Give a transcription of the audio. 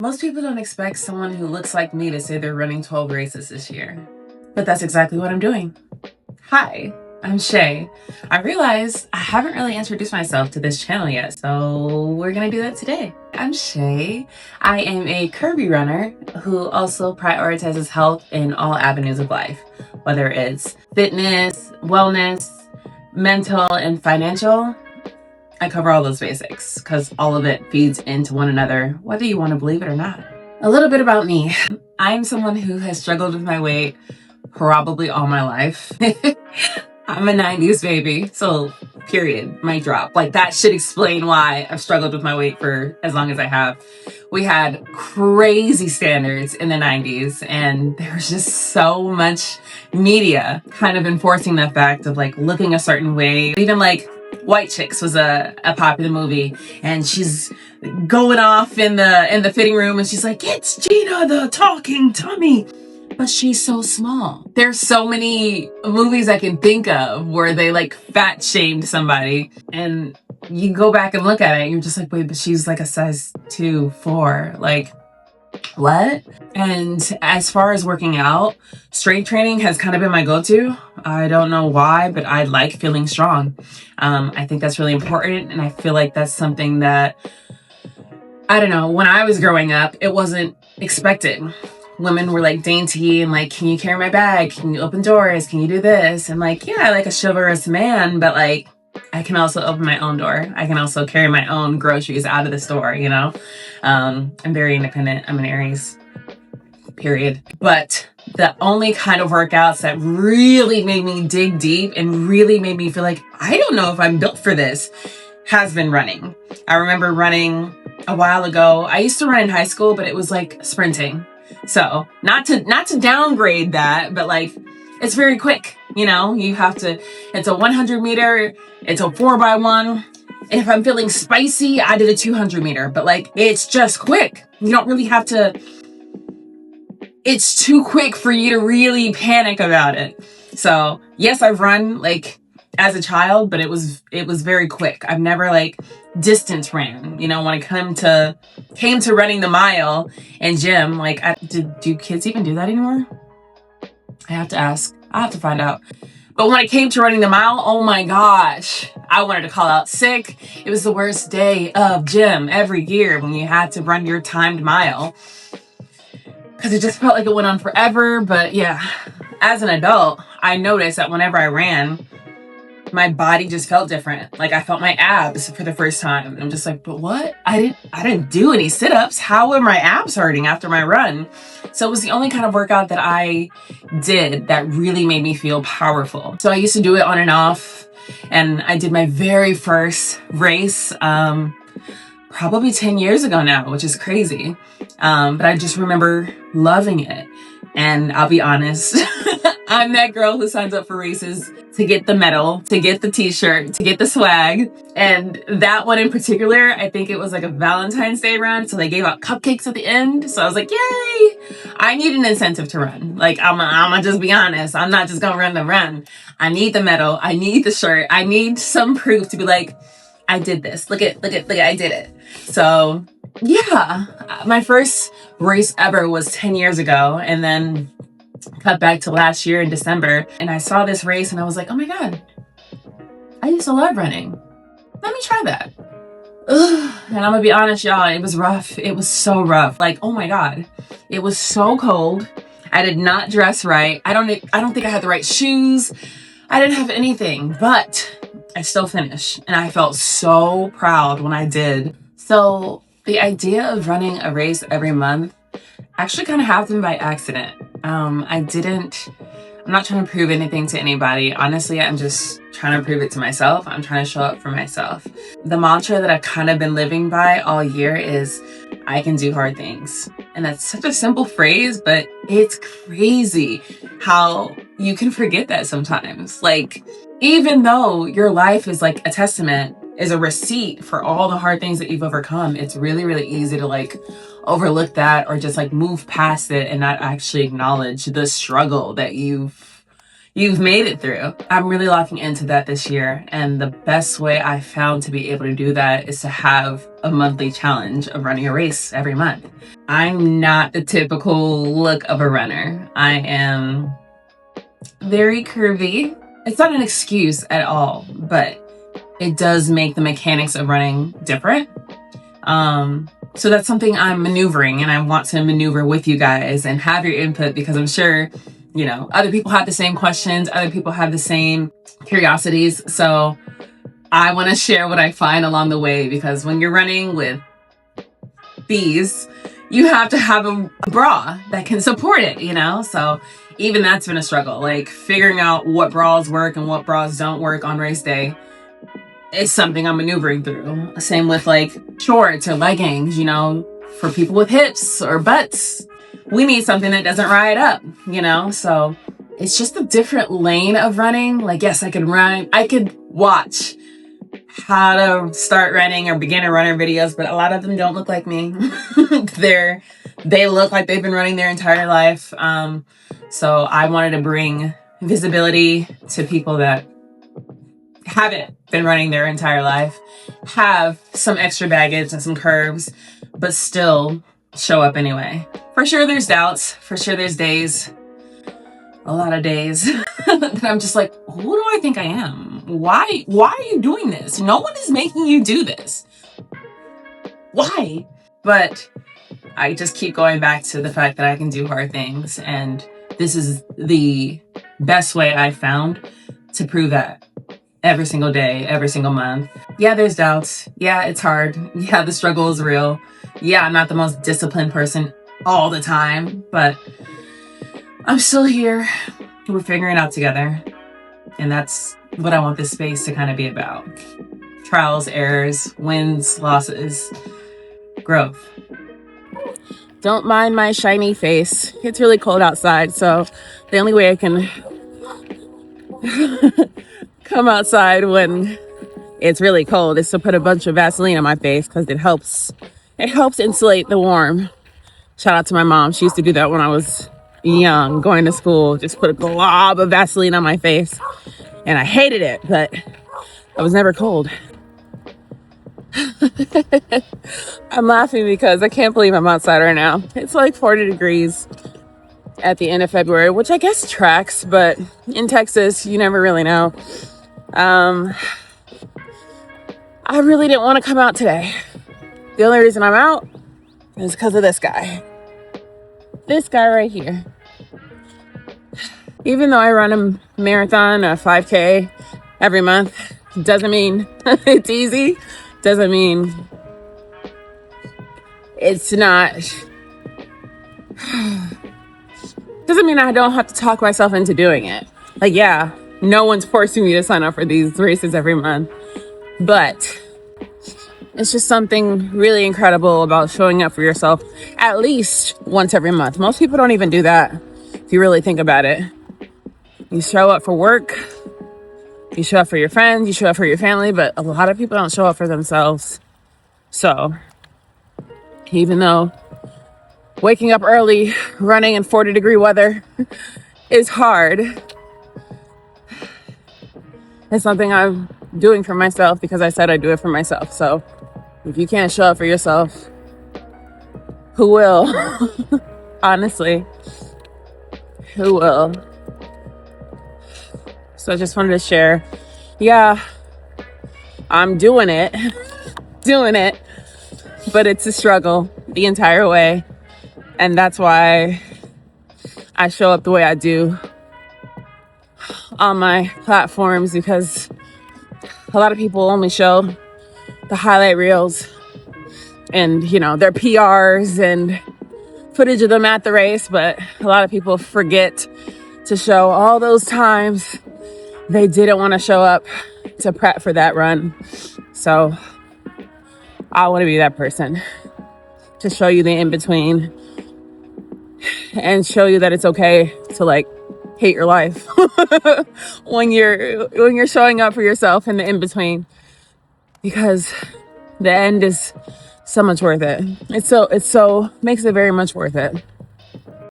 Most people don't expect someone who looks like me to say they're running 12 races this year, but that's exactly what I'm doing. Hi, I'm Shae. I realized I haven't really introduced myself to this channel yet, so we're gonna do that today. I'm Shae. I am a curvy runner who also prioritizes health in all avenues of life, whether it's fitness, wellness, mental, and financial. I cover all those basics because all of it feeds into one another, whether you want to believe it or not. A little bit about me. I'm someone who has struggled with my weight probably all my life. I'm a 90s baby, so period, mic drop. Like that should explain why I've struggled with my weight for as long as I have. We had crazy standards in the 90s and there was just so much media kind of enforcing the fact of like looking a certain way. Even like White Chicks was a popular movie, and she's going off in the fitting room and she's like, "It's Gina the talking tummy," but she's so small. There's so many movies I can think of where they like fat shamed somebody, and you go back and look at it and you're just like, wait, but she's like a size 2, 4, like what? And as far as working out, strength training has kind of been my go-to. I don't know why, but I like feeling strong. I think that's really important, and I feel like that's something that, I don't know, when I was growing up, it wasn't expected. Women were like dainty and like, can you carry my bag? Can you open doors? Can you do this? And like, yeah, I like a chivalrous man, but like, I can also open my own door. I can also carry my own groceries out of the store, you know? I'm very independent. I'm an Aries, period. But the only kind of workouts that really made me dig deep and really made me feel like, I don't know if I'm built for this, has been running. I remember running a while ago. I used to run in high school, but it was like sprinting. So not to downgrade that, but like, it's very quick. You know, you have to, it's a 100 meter, it's a 4x1. And if I'm feeling spicy, I did a 200 meter, but like, it's just quick. You don't really have to, it's too quick for you to really panic about it. So yes, I've run like as a child, but it was very quick. I've never like distance ran, you know, when it came to running the mile in gym, like do kids even do that anymore? I have to ask. I have to find out. But when it came to running the mile, oh my gosh, I wanted to call out sick. It was the worst day of gym every year when you had to run your timed mile, because it just felt like it went on forever. But yeah, as an adult, I noticed that whenever I ran, my body just felt different. Like I felt my abs for the first time. And I'm just like, but what? I didn't do any sit-ups. How were my abs hurting after my run? So it was the only kind of workout that I did that really made me feel powerful. So I used to do it on and off. And I did my very first race, probably 10 years ago now, which is crazy. But I just remember loving it. And I'll be honest, I'm that girl who signs up for races to get the medal, to get the t-shirt, to get the swag. And that one in particular, I think it was like a Valentine's Day run. So they gave out cupcakes at the end. So I was like, yay! I need an incentive to run. Like, I'm gonna just be honest. I'm not just gonna run the run. I need the medal. I need the shirt. I need some proof to be like, I did this. Look at, I did it. So yeah, my first race ever was 10 years ago, and then cut back to last year in December, and I saw this race and I was like, oh my God, I used to love running. Let me try that. Ugh. And I'm gonna be honest, y'all, it was rough. It was so rough. Like, oh my God, it was so cold. I did not dress right. I don't think I had the right shoes. I didn't have anything, but I still finished, and I felt so proud when I did. So the idea of running a race every month actually kind of happened by accident. I'm not trying to prove anything to anybody. Honestly, I'm just trying to prove it to myself. I'm trying to show up for myself. The mantra that I've kind of been living by all year is, I can do hard things. And that's such a simple phrase, but it's crazy how you can forget that sometimes. Like, even though your life is like a testament, is a receipt for all the hard things that you've overcome, it's really, really easy to like overlook that or just like move past it and not actually acknowledge the struggle that you've you've made it through. I'm really locking into that this year. And the best way I found to be able to do that is to have a monthly challenge of running a race every month. I'm not the typical look of a runner. I am very curvy. It's not an excuse at all, but it does make the mechanics of running different. So that's something I'm maneuvering, and I want to maneuver with you guys and have your input, because I'm sure, you know, other people have the same questions, other people have the same curiosities. So I want to share what I find along the way, because when you're running with these, you have to have a bra that can support it, you know? So even that's been a struggle, like figuring out what bras work and what bras don't work on race day is something I'm maneuvering through. Same with like shorts or leggings, you know, for people with hips or butts. We need something that doesn't ride up, you know? So it's just a different lane of running. Like, yes, I could run, I could watch how to start running or beginner runner videos, but a lot of them don't look like me. They look like they've been running their entire life. So I wanted to bring visibility to people that haven't been running their entire life, have some extra baggage and some curves, but still show up anyway. For sure there's doubts, for sure there's days, a lot of days that I'm just like, who do I think I am? Why are you doing this? No one is making you do this. Why? But I just keep going back to the fact that I can do hard things, and this is the best way I found to prove that. Every single day, every single month. Yeah, there's doubts. Yeah, it's hard. Yeah, the struggle is real. Yeah, I'm not the most disciplined person all the time, but I'm still here. We're figuring it out together. And that's what I want this space to kind of be about. Trials, errors, wins, losses, growth. Don't mind my shiny face. It's really cold outside, so the only way I can come outside when it's really cold is to put a bunch of Vaseline on my face, because it helps insulate the warm. Shout out to my mom. She used to do that when I was young, going to school. Just put a glob of Vaseline on my face, and I hated it, but I was never cold. I'm laughing because I can't believe I'm outside right now. It's like 40 degrees at the end of February, which I guess tracks, but in Texas, you never really know. I really didn't want to come out today. The only reason I'm out is because of this guy. This guy right here. Even though I run a marathon, a 5K every month, doesn't mean it's easy. Doesn't mean it's not. Doesn't mean I don't have to talk myself into doing it. Like, yeah, no one's forcing me to sign up for these races every month. But it's just something really incredible about showing up for yourself at least once every month. Most people don't even do that, if you really think about it. You show up for work, you show up for your friends, you show up for your family, but a lot of people don't show up for themselves. So even though waking up early, running in 40-degree weather is hard, it's something I'm doing for myself because I said I'd do it for myself. So if you can't show up for yourself, who will? Honestly, who will? So I just wanted to share. Yeah, I'm doing it, but it's a struggle the entire way. And that's why I show up the way I do on my platforms, because a lot of people only show the highlight reels and, you know, their PRs and footage of them at the race. But a lot of people forget to show all those times they didn't want to show up to prep for that run. So I want to be that person to show you the in-between and show you that it's okay to like hate your life when you're showing up for yourself in the in-between, because the end is so much worth it. It's so makes it very much worth it.